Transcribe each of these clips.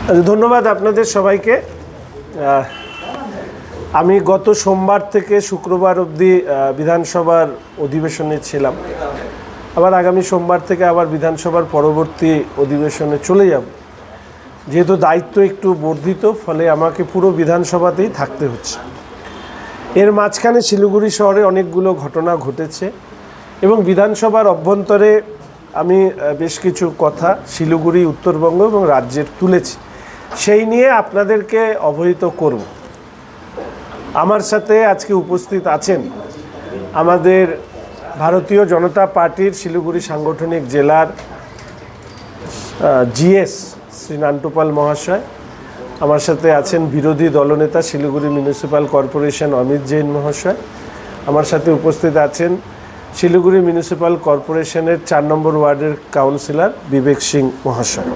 ধন্যবাদ আপনাদের সবাইকে। আমি গত সোমবার থেকে শুক্রবার অবধি বিধানসভার অধিবেশনে ছিলাম। আবার আগামী সোমবার থেকে আবার বিধানসভার পরবর্তী অধিবেশনে চলে যাব। যেহেতু দায়িত্ব একটু বর্ধিত, ফলে আমাকে পুরো বিধানসভাতেই থাকতে হচ্ছে। এর মাঝখানে শিলিগুড়ি শহরে অনেকগুলো ঘটনা ঘটেছে এবং বিধানসভার অভ্যন্তরে আমি বেশ কিছু কথা শিলিগুড়ি, উত্তরবঙ্গ এবং রাজ্যের তুলেছি। সেই নিয়ে আপনাদেরকে অবহিত করব। আমার সাথে আজকে উপস্থিত আছেন আমাদের ভারতীয় জনতা পার্টির শিলিগুড়ি সাংগঠনিক জেলার জিএস শ্রী নান্টুপাল মহাশয়। আমার সাথে আছেন বিরোধী দলনেতা শিলিগুড়ি মিউনিসিপ্যাল কর্পোরেশন অমিত জৈন মহাশয়। আমার সাথে উপস্থিত আছেন শিলিগুড়ি মিউনিসিপ্যাল কর্পোরেশনের 4 নম্বর ওয়ার্ডের কাউন্সিলর বিবেক সিং মহাশয়।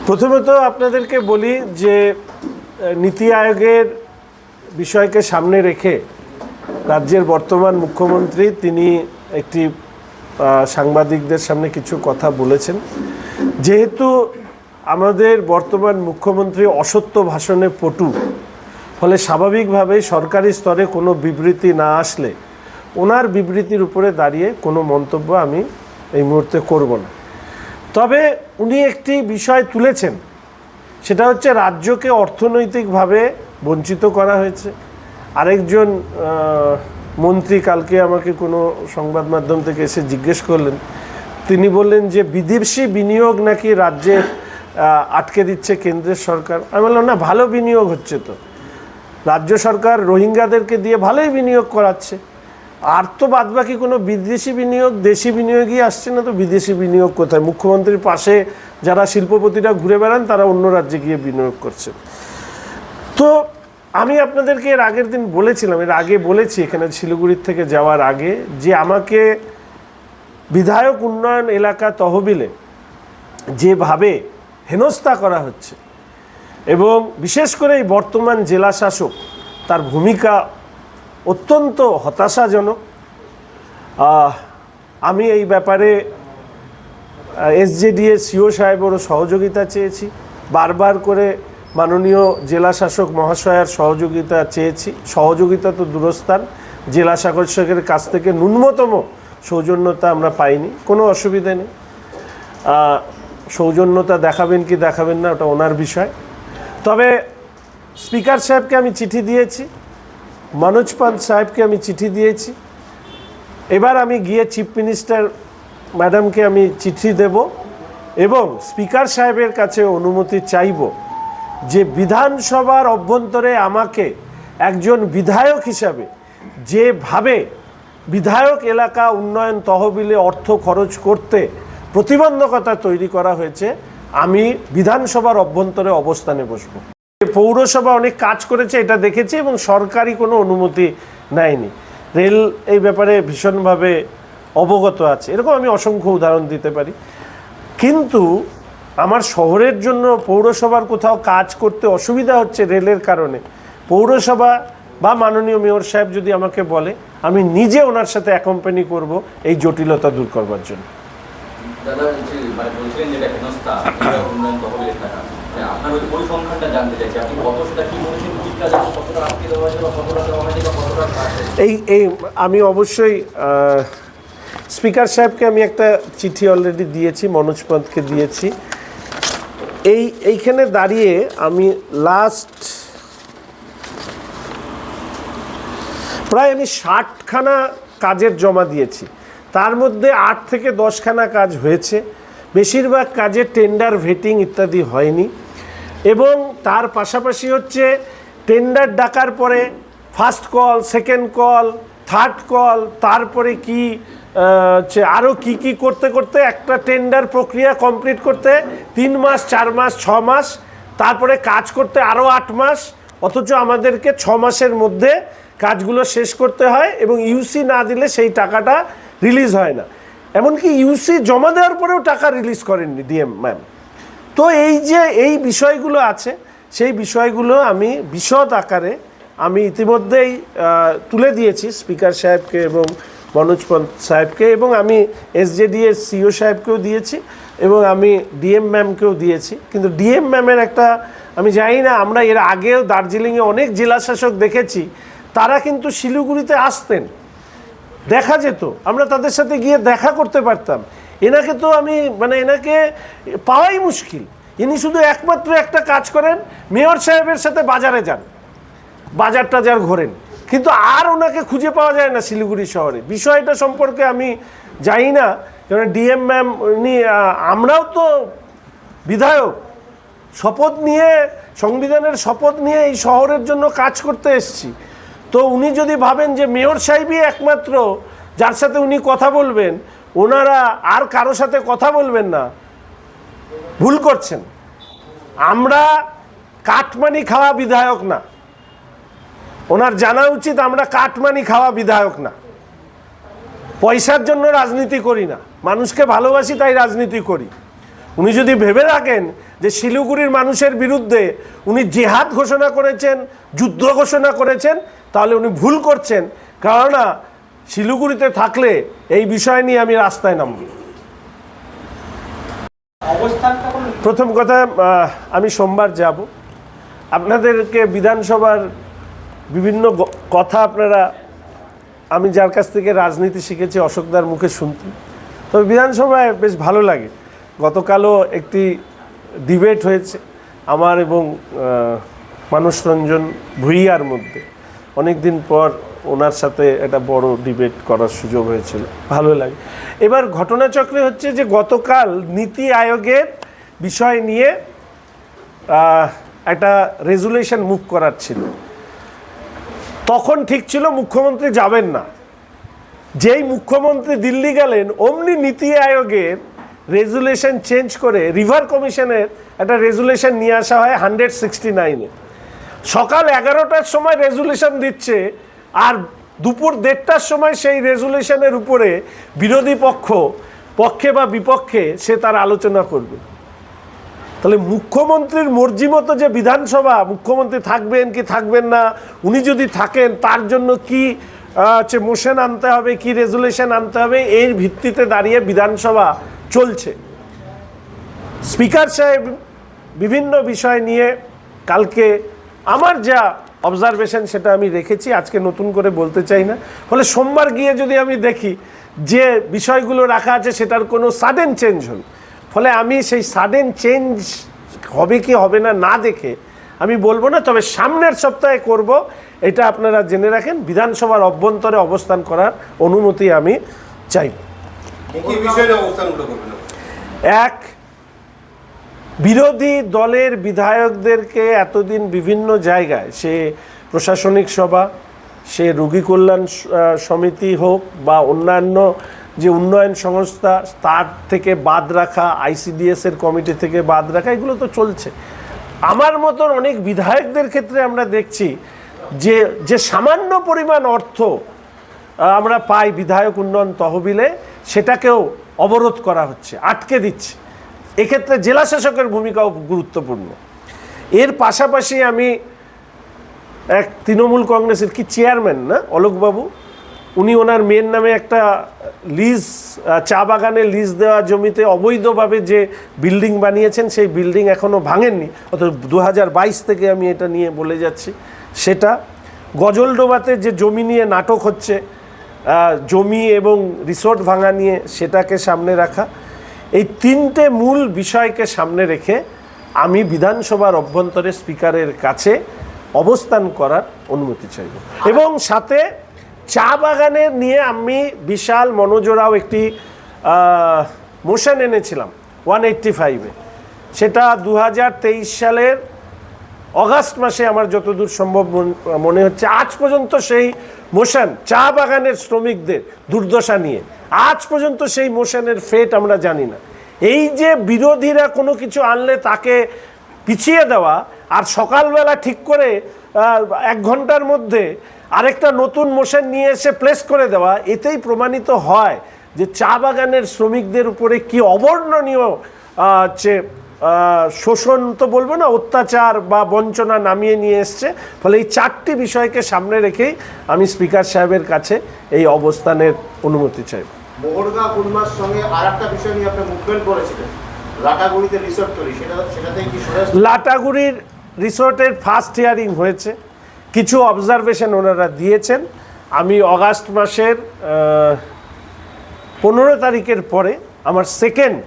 প্রথমত আপনাদেরকে বলি যে নীতি আয়োগের বিষয়কে সামনে রেখে রাজ্যের বর্তমান মুখ্যমন্ত্রী তিনি একটি সাংবাদিকদের সামনে কিছু কথা বলেছেন। যেহেতু আমাদের বর্তমান মুখ্যমন্ত্রী অসত্য ভাষণে পটু, ফলে স্বাভাবিকভাবেই সরকারি স্তরে কোনো বিবৃতি না আসলে ওনার বিবৃতির উপরে দাঁড়িয়ে কোনো মন্তব্য আমি এই মুহূর্তে করব না। তবে উনি একটি বিষয় তুলেছেন, সেটা হচ্ছে রাজ্যকে অর্থনৈতিকভাবে বঞ্চিত করা হয়েছে। আরেকজন মন্ত্রী কালকে আমাকে কোনো সংবাদ মাধ্যম থেকে এসে জিজ্ঞেস করলেন, তিনি বললেন যে বিদেশি বিনিয়োগ নাকি রাজ্যে আটকে দিচ্ছে কেন্দ্রের সরকার। আমি বললাম না, ভালো বিনিয়োগ হচ্ছে তো, রাজ্য সরকার রোহিঙ্গাদেরকে দিয়ে ভালোই বিনিয়োগ করাচ্ছে। আর তো বাদবাকি কোনো বিদেশি বিনিয়োগ, দেশি বিনিয়োগই আসছে না, তো বিদেশি বিনিয়োগ কোথায়? মুখ্যমন্ত্রীর পাশে যারা শিল্পপতিরা ঘুরে বেড়ান তারা অন্য রাজ্যে গিয়ে বিনিয়োগ করছে। তো আমি আপনাদেরকে এর আগের দিন বলেছিলাম, এর আগে বলেছি এখানে শিলিগুড়ির থেকে যাওয়ার আগে, যে আমাকে বিধায়ক উন্নয়ন এলাকা তহবিলে যেভাবে হেনস্থা করা হচ্ছে এবং বিশেষ করে এই বর্তমান জেলা শাসক তার ভূমিকা অত্যন্ত হতাশাজনক। আমি এই ব্যাপারে এসজেডিএ সিও সাহেবেরও সহযোগিতা চেয়েছি, বারবার করে মাননীয় জেলা শাসক মহাশয়ের সহযোগিতা চেয়েছি। সহযোগিতা তো দূরস্থান, জেলা শাসকের কাছ থেকে ন্যূনতম সৌজন্যতা আমরা পাইনি। কোনো অসুবিধা নেই, সৌজন্যতা দেখাবেন কি দেখাবেন না ওটা ওনার বিষয়। তবে স্পিকার সাহেবকে আমি চিঠি দিয়েছি, মনোজ পান্ত সাহেবকে আমি চিঠি দিয়েছি। এবার আমি গিয়ে চিফ মিনিস্টার ম্যাডামকে আমি চিঠি দেব এবং স্পিকার সাহেবের কাছে অনুমতি চাইব যে বিধানসভার অভ্যন্তরে আমাকে একজন বিধায়ক হিসাবে যেভাবে বিধায়ক এলাকা উন্নয়ন তহবিলে অর্থ খরচ করতে প্রতিবন্ধকতা তৈরি করা হয়েছে, আমি বিধানসভার অভ্যন্তরে অবস্থানে বসব। পৌরসভা অনেক কাজ করেছে এটা দেখেছি এবং সরকারি কোনো অনুমতি নেয়নি। রেল এই ব্যাপারে ভীষণভাবে অবগত আছে, এরকম আমি অসংখ্য উদাহরণ দিতে পারি। কিন্তু আমার শহরের জন্য পৌরসভার কোথাও কাজ করতে অসুবিধা হচ্ছে রেলের কারণে, পৌরসভা বা মাননীয় মেয়র সাহেব যদি আমাকে বলে, আমি নিজে ওনার সাথে অ্যাকম্পানি করব এই জটিলতা দূর করবার জন্য। এই আমি অবশ্যই স্পিকার সাহেবকে আমি একটা চিঠি অলরেডি দিয়েছি, মনোজ পান্তকে দিয়েছি। এইখানে দাঁড়িয়ে আমি প্রায় 60খানা কাজের জমা দিয়েছি, তার মধ্যে 8 থেকে 10খানা কাজ হয়েছে। বেশিরভাগ কাজে টেন্ডার ভেটিং ইত্যাদি হয়নি এবং তার পাশাপাশি হচ্ছে টেন্ডার ডাকার পরে first call, second call, third call, তারপরে কি আরও কি করতে করতে একটা টেন্ডার প্রক্রিয়া কমপ্লিট করতে 3 মাস, 4 মাস, 6 মাস, তারপরে কাজ করতে আরও 8 মাস, অথচ আমাদেরকে 6 মাসের মধ্যে কাজগুলো শেষ করতে হয় এবং ইউসি না দিলে সেই টাকাটা রিলিজ হয় না। এমনকি ইউসি জমা দেওয়ার পরেও টাকা রিলিজ করেননি ডিএম ম্যাম। তো এই বিষয়গুলো আছে, সেই বিষয়গুলো আমি বিশদ আকারে আমি ইতিমধ্যেই তুলে দিয়েছি স্পিকার সাহেবকে এবং মনোজ পন্ত সাহেবকে, এবং আমি এসজেডি এর সিও সাহেবকেও দিয়েছি এবং আমি ডিএম ম্যামকেও দিয়েছি। কিন্তু ডিএম ম্যামের একটা আমি জানি না, আমরা এর আগেও দার্জিলিংয়ে অনেক জেলাশাসক দেখেছি, তারা কিন্তু শিলিগুড়িতে আসতেন, দেখা যেত, আমরা তাদের সাথে গিয়ে দেখা করতে পারতাম। এনাকে তো আমি এনাকে পাওয়াই মুশকিল। ইনি শুধু একমাত্র একটা কাজ করেন, মেয়র সাহেবের সাথে বাজারে যান, বাজার টাজার ঘোরেন, কিন্তু আর ওনাকে খুঁজে পাওয়া যায় না শিলিগুড়ি শহরে। বিষয়টা সম্পর্কে আমি জানি না, কারণ ডিএম ম্যাম উনি, আমরাও তো বিধায়ক, শপথ নিয়ে, সংবিধানের শপথ নিয়ে এই শহরের জন্য কাজ করতে এসেছি। তো উনি যদি ভাবেন যে মেয়র সাহেবই একমাত্র যার সাথে উনি কথা বলবেন, ওনারা আর কারো সাথে কথা বলবেন না, ভুল করছেন। আমরা কাটমানি খাওয়া বিধায়ক না, ওনার জানা উচিত আমরা কাটমানি খাওয়া বিধায়ক না। পয়সার জন্য রাজনীতি করি না, মানুষকে ভালোবাসি তাই রাজনীতি করি। উনি যদি ভেবে রাখেন যে শিলিগুড়ির মানুষের বিরুদ্ধে উনি জেহাদ ঘোষণা করেছেন, যুদ্ধ ঘোষণা করেছেন, তাহলে উনি ভুল করছেন। কেননা শিলিগুড়িতে থাকলে এই বিষয় নিয়ে আমি রাস্তায় নামব। প্রথম কথা, আমি সোমবার যাব। আপনাদেরকে বিধানসভার বিভিন্ন কথা আপনারা, আমি যার কাছ থেকে রাজনীতি শিখেছি অশোকদার মুখে শুনতেন, তবে বিধানসভায় বেশ ভালো লাগে। গতকালও একটি ডিবেট হয়েছে আমার এবং মানস রঞ্জন ভূঁইয়ার মধ্যে। অনেক দিন পর ওনার সাথে একটা বড় ডিবেট করার সুযোগ হয়েছিল, ভালো লাগে। এবার ঘটনাচক্রে হচ্ছে যে গতকাল নীতি আয়োগের বিষয় নিয়ে একটা রেজুলেশন মুভ করার ছিল। তখন ঠিক ছিল মুখ্যমন্ত্রী যাবেন না। যেই মুখ্যমন্ত্রী দিল্লি গেলেন, অমনি নীতি আয়োগের রেজুলেশন চেঞ্জ করে রিভার কমিশনের একটা রেজুলেশন নিয়ে আসা হয় 169-এ। সকাল 11টার সময় রেজুলেশন দিচ্ছে, আর দুপুর 1:30টার সময় সেই রেজুলেশনের উপরে বিরোধী পক্ষে বা বিপক্ষে সে তার আলোচনা করবে। তাহলে মুখ্যমন্ত্রীর মর্জি মতো যে বিধানসভা, মুখ্যমন্ত্রী থাকবেন কি থাকবেন না, উনি যদি থাকেন তার জন্য কি মোশন আনতে হবে, কি রেজুলেশন আনতে হবে, এর ভিত্তিতে দাঁড়িয়ে বিধানসভা চলছে। স্পিকার সাহেব বিভিন্ন বিষয় নিয়ে কালকে আমার যা অবজারভেশন সেটা আমি রেখেছি, আজকে নতুন করে বলতে চাই না। ফলে সোমবার গিয়ে যদি আমি দেখি যে বিষয়গুলো রাখা আছে সেটার কোনো সাডেন চেঞ্জ হল, ফলে আমি সেই সাডেন চেঞ্জ হবে কি হবে না না দেখে আমি বলবো না। তবে সামনের সপ্তাহে করব, এটা আপনারা জেনে রাখেন। বিধানসভার অভ্যন্তরে অবস্থান করার অনুমতি আমি চাই। এক, বিরোধী দলের বিধায়কদেরকে এতদিন বিভিন্ন জায়গায়, সে প্রশাসনিক সভা, সে রোগী কল্যাণ সমিতি হোক বা অন্যান্য যে উন্নয়ন সংস্থা, তার থেকে বাদ রাখা, আইসিডিএস এর কমিটি থেকে বাদ রাখা, এগুলো তো চলছে। আমার মতন অনেক বিধায়কদের ক্ষেত্রে আমরা দেখছি যে সামান্য পরিমাণ অর্থ আমরা পাই বিধায়ক উন্নয়ন তহবিলে, সেটাকেও অবরোধ করা হচ্ছে, আটকে দিচ্ছে। এক্ষেত্রে জেলা শাসকের ভূমিকাও গুরুত্বপূর্ণ। এর পাশাপাশি আমি এক তৃণমূল কংগ্রেসের কি চেয়ারম্যান না অলোকবাবু, উনি ওনার মেয়ের নামে একটা লিজ, চা বাগানে লিজ দেওয়া জমিতে অবৈধভাবে যে বিল্ডিং বানিয়েছেন, সেই বিল্ডিং এখনও ভাঙেননি, অর্থাৎ 2022 থেকে আমি এটা নিয়ে বলে যাচ্ছি। সেটা গজলডোবাতে যে জমি নিয়ে নাটক হচ্ছে, জমি এবং রিসোর্ট ভাঙা নিয়ে, সেটাকে সামনে রাখা। এই তিনটে মূল বিষয়কে সামনে রেখে আমি বিধানসভার অভ্যন্তরে স্পিকারের কাছে অবস্থান করার অনুমতি চাইব। এবং সাথে চা বাগানের নিয়ে আমি বিশাল মনোজোড়াও একটি মোশন এনেছিলাম 185-এ। সেটা 2023 সালের অগাস্ট মাসে আমার যতদূর সম্ভব মনে হচ্ছে। আজ পর্যন্ত সেই মোশন, চা বাগানের শ্রমিকদের দুর্দশা নিয়ে, আজ পর্যন্ত সেই মোশনের ফেট আমরা জানি না। এই যে বিরোধীরা কোনো কিছু আনলে তাকে পিছিয়ে দেওয়া, আর সকালবেলা ঠিক করে 1 ঘন্টার মধ্যে আরেকটা নতুন মোশন নিয়ে এসে প্লেস করে দেওয়া, এতেই প্রমাণিত হয় যে চা বাগানের শ্রমিকদের উপরে কি অবর্ণনীয় শোষণ তো বলবো না, অত্যাচার বা বঞ্চনা নামিয়ে নিয়ে এসছে। ফলে এই 4টি বিষয়কে সামনে রেখেই আমি স্পিকার সাহেবের কাছে এই অবস্থানের অনুমতি চাই। মোহরগা গুলমার সঙ্গে আরেকটা বিষয় নিয়ে আপনি মুভমেন্ট করেছিলেন, লাটাগুড়িতে রিসোর্ট তৈরি, সেটাতে কি লাটাগুড়ির রিসোর্টের ফার্স্ট হিয়ারিং হয়েছে, কিছু অবজারভেশন ওনারা দিয়েছেন। আমি অগাস্ট মাসের 15 তারিখের পরে আমার সেকেন্ড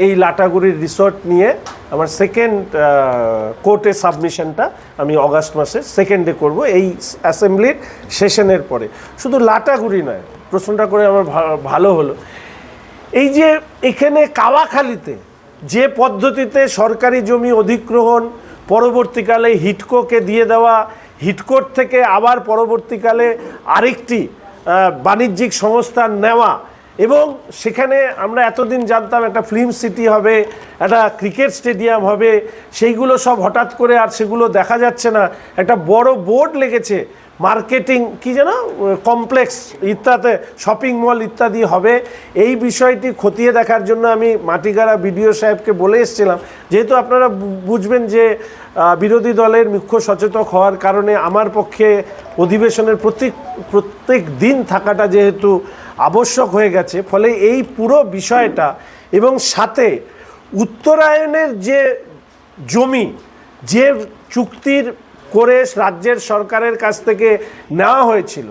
এই লাটাগুড়ির রিসোর্ট নিয়ে আমার সেকেন্ড কোর্টে সাবমিশনটা আমি অগাস্ট মাসের সেকেন্ডে করব, এই অ্যাসেম্বলির সেশনের পরে। শুধু লাটাগুড়ি নয়, প্রশ্নটা করে আমার ভালো হলো। এই যে এখানে কাওয়াখালীতে যে পদ্ধতিতে সরকারি জমি অধিগ্রহণ, পরবর্তীকালে হিডকোকে দিয়ে দেওয়া, হিডকোর থেকে আবার পরবর্তীকালে আরেকটি বাণিজ্যিক সংস্থা নেওয়া, এবং সেখানে আমরা এতদিন জানতাম একটা ফিল্ম সিটি হবে, একটা ক্রিকেট স্টেডিয়াম হবে, সেইগুলো সব হঠাৎ করে আর সেগুলো দেখা যাচ্ছে না। একটা বড় বোর্ড লেগেছে মার্কেটিং কি যেন কমপ্লেক্স ইত্যাদি, শপিং মল ইত্যাদি হবে। এই বিষয়টি খতিয়ে দেখার জন্য আমি মাটিগাড়া বিডিও সাহেবকে বলে এসেছিলাম, যেহেতু আপনারা বুঝবেন যে বিরোধী দলের মুখ্য সচেতক হওয়ার কারণে আমার পক্ষে অধিবেশনের প্রত্যেক দিন থাকাটা যেহেতু আবশ্যক হয়ে গেছে, ফলে এই পুরো বিষয়টা এবং সাথে উত্তরায়ণের যে জমি, যে চুক্তির করে রাজ্যের সরকারের কাছ থেকে নেওয়া হয়েছিল,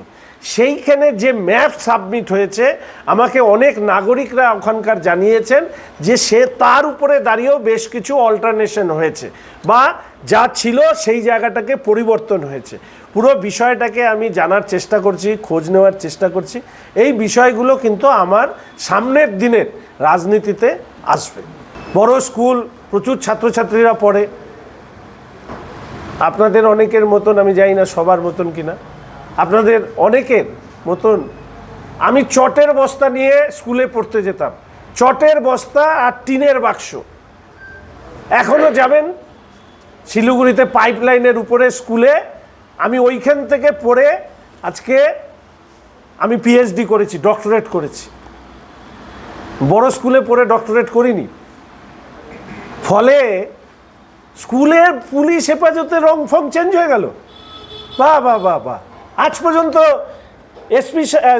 সেইখানে যে ম্যাপ সাবমিট হয়েছে, আমাকে অনেক নাগরিকরা ওখানকার জানিয়েছেন যে সে তার উপরে দাঁড়িয়েও বেশ কিছু অল্টারনেশন হয়েছে বা যা ছিল সেই জায়গাটাকে পরিবর্তন হয়েছে। পুরো বিষয়টাকে আমি জানার চেষ্টা করছি, খোঁজ নেওয়ার চেষ্টা করছি। এই বিষয়গুলো কিন্তু আমার সামনের দিনের রাজনীতিতে আসবে। বড় স্কুল, প্রচুর ছাত্রছাত্রীরা পড়ে, আপনাদের অনেকের মতন, আমি জানি না সবার মতন কিনা, আপনাদের অনেকের মতন আমি চটের বস্তা নিয়ে স্কুলে পড়তে যেতাম, চটের বস্তা আর টিনের বাক্স। এখনও যাবেন শিলিগুড়িতে পাইপলাইনের উপরে স্কুলে, আমি ওইখান থেকে পড়ে আজকে আমি পিএইচডি করেছি, ডক্টরেট করেছি। বড় স্কুলে পড়ে ডক্টরেট করিনি। ফলে স্কুলের পুলিশ হেফাজতের রং ফং চেঞ্জ হয়ে গেল। বাহ বাহ বাহ বাহ, আজ পর্যন্ত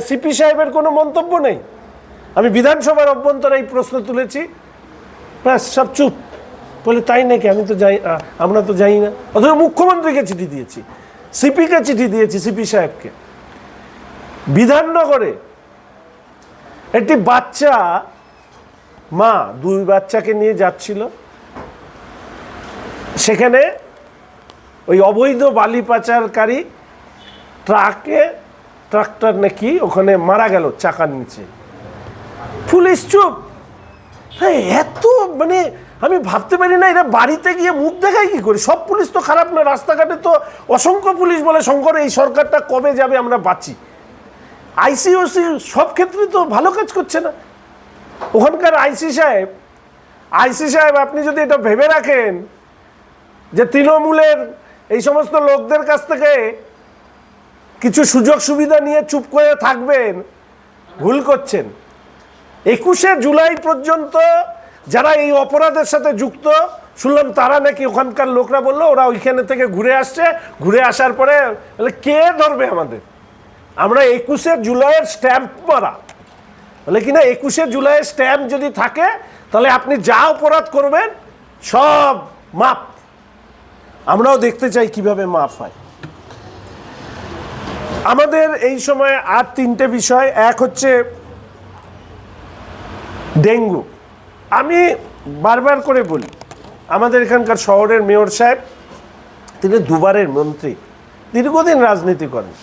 সিপি সাহেবের কোনো মন্তব্য নেই। আমি বিধানসভার অভ্যন্তরে এই প্রশ্ন তুলেছি, ব্যাস সব চুপ। বলে তাই নাকি, আমি তো যাই, আমরা তো যাই না। অথচ মুখ্যমন্ত্রীকে চিঠি দিয়েছি, সিপিকে চিঠি দিয়েছি, সিপি সাহেবকে। বিধাননগরে একটি বাচ্চা মা 2 বাচ্চাকে নিয়ে যাচ্ছিল, সেখানে ওই অবৈধ বালি পাচারকারী ট্রাক্টর নাকি ওখানে মারা গেল চাকার নিচে। পুলিশ চুপ। হ্যাঁ, এত মানে আমি ভাবতে পারি না এরা বাড়িতে গিয়ে মুখ দেখায় কি করে। সব পুলিশ তো খারাপ না, রাস্তাঘাটে তো অসংখ্য পুলিশ বলে শঙ্কর এই সরকারটা কবে যাবে আমরা বাঁচি। আইসিওসি সব ক্ষেত্রে তো ভালো কাজ করছে না। ওখানকার আইসি সাহেব আপনি যদি এটা ভেবে রাখেন যে তৃণমূলের এই সমস্ত লোকদের কাছ থেকে কিছু সুযোগ সুবিধা নিয়ে চুপ করে থাকবেন, ভুল করছেন। 21শে জুলাই পর্যন্ত যারা এই অপরাধের সাথে যুক্ত শুনলাম, তারা নাকি ওখানকার লোকরা বললো ওরা ওইখানে থেকে ঘুরে আসছে, ঘুরে আসার পরে বলে কে ধরবে আমাদের, আমরা 21শে জুলাইয়ের স্ট্যাম্প মারা। বলে কিনা 21শে জুলাইয়ের স্ট্যাম্প যদি থাকে তাহলে আপনি যা অপরাধ করবেন সব মাপ। আমরাও দেখতে চাই কিভাবে মাপ হয়। আমাদের এই সময় আর 3টে বিষয়। এক হচ্ছে ডেঙ্গু। আমি বারবার করে বলি, আমাদের এখানকার শহরের মেয়র সাহেব, তিনি 2বারের মন্ত্রী, দীর্ঘদিন রাজনীতি করেন।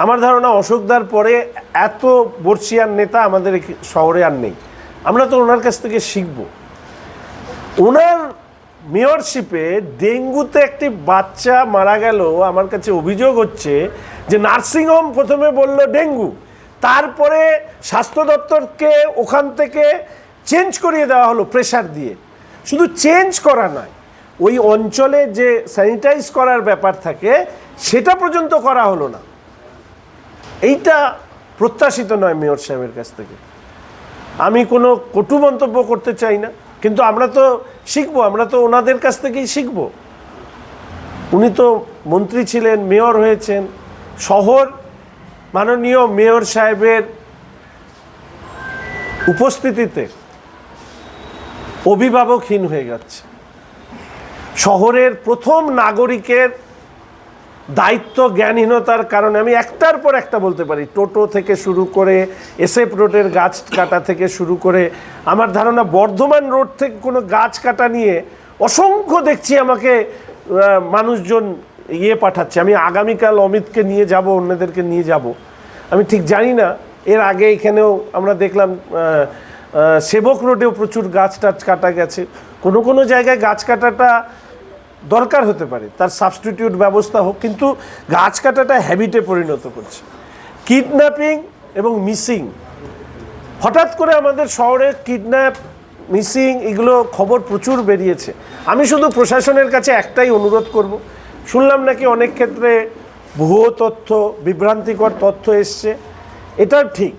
আমার ধারণা অশোকদার পরে এত বর্ষিয়ান নেতা আমাদের শহরে আর নেই। আমরা তো ওনার কাছ থেকে শিখব। ওনার মেয়রশিপে ডেঙ্গুতে একটি বাচ্চা মারা গেল। আমার কাছে অভিযোগ হচ্ছে যে নার্সিংহোম প্রথমে বলল ডেঙ্গু, তারপরে স্বাস্থ্য দপ্তরকে ওখান থেকে চেঞ্জ করিয়ে দেওয়া হলো প্রেশার দিয়ে। শুধু চেঞ্জ করা নয়, ওই অঞ্চলে যে স্যানিটাইজ করার ব্যাপার থাকে সেটা পর্যন্ত করা হলো না। এইটা প্রত্যাশিত নয় মেয়র সাহেবের কাছ থেকে। আমি কোনো কটু মন্তব্য করতে চাই না, কিন্তু আমরা তো শিখবো, আমরা তো ওনাদের কাছ থেকেই শিখবো। উনি তো মন্ত্রী ছিলেন, মেয়র হয়েছেন, শহর মাননীয় মেয়র সাহেবের উপস্থিতিতে অভিভাবকহীন হয়ে যাচ্ছে। শহরের প্রথম নাগরিকের দায়িত্ব জ্ঞানহীনতার কারণে আমি একটার পর একটা বলতে পারি, টোটো থেকে শুরু করে এসএফ রোডের গাছ কাটা থেকে শুরু করে, আমার ধারণা বর্ধমান রোড থেকে কোনো গাছ কাটা নিয়ে অসংখ্য দেখছি আমাকে মানুষজন পাঠাচ্ছে। আমি আগামীকাল অমিতকে নিয়ে যাব, অন্যদেরকে নিয়ে যাব। আমি ঠিক জানি না, এর আগে এখানেও আমরা দেখলাম সেবক রোডেও প্রচুর গাছ টাছ কাটা গেছে। কোনো কোনো জায়গায় গাছ কাটাটা দরকার হতে পারে, তার সাবস্টিটিউট ব্যবস্থা হোক, কিন্তু গাছ কাটাটা হ্যাবিটে পরিণত করছে। কিডন্যাপিং এবং মিসিং, হঠাৎ করে আমাদের শহরে কিডন্যাপ, মিসিং এগুলো খবর প্রচুর বেরিয়েছে। আমি শুধু প্রশাসনের কাছে একটাই অনুরোধ করব, শুনলাম নাকি অনেক ক্ষেত্রে ভুয়ো তথ্য, বিভ্রান্তিকর তথ্য এসছে, এটা ঠিক,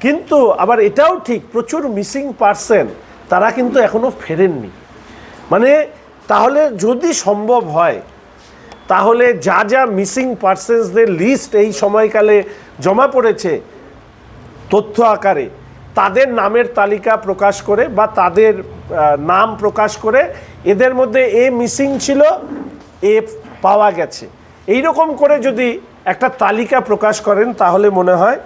কিন্তু আবার এটাও ঠিক প্রচুর মিসিং পার্সন তারা কিন্তু এখনও ফেরেননি। মানে তাহলে যদি সম্ভব হয় তাহলে যা যা মিসিং পার্সনসদের লিস্ট এই সময়কালে জমা পড়েছে তথ্য আকারে, তাদের নামের তালিকা প্রকাশ করে বা তাদের নাম প্রকাশ করে, এদের মধ্যে এ মিসিং ছিল, এ পাওয়া গেছে, এই রকম করে যদি একটা তালিকা প্রকাশ করেন তাহলে মনে হয়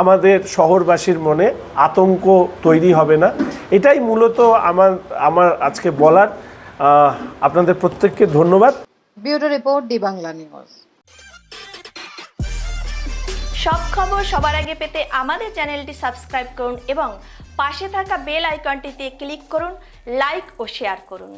আমাদের শহরবাসীর মনে আতঙ্ক তৈরি হবে না। এটাই মূলত আমার আজকে বলার। আপনাদের প্রত্যেককে ধন্যবাদ। Bureau report, D Bangla news. সব খবর সবার আগে পেতে আমাদের চ্যানেলটি সাবস্ক্রাইব করুন এবং পাশে থাকা বেল আইকনটিতে ক্লিক করুন, লাইক ও শেয়ার করুন।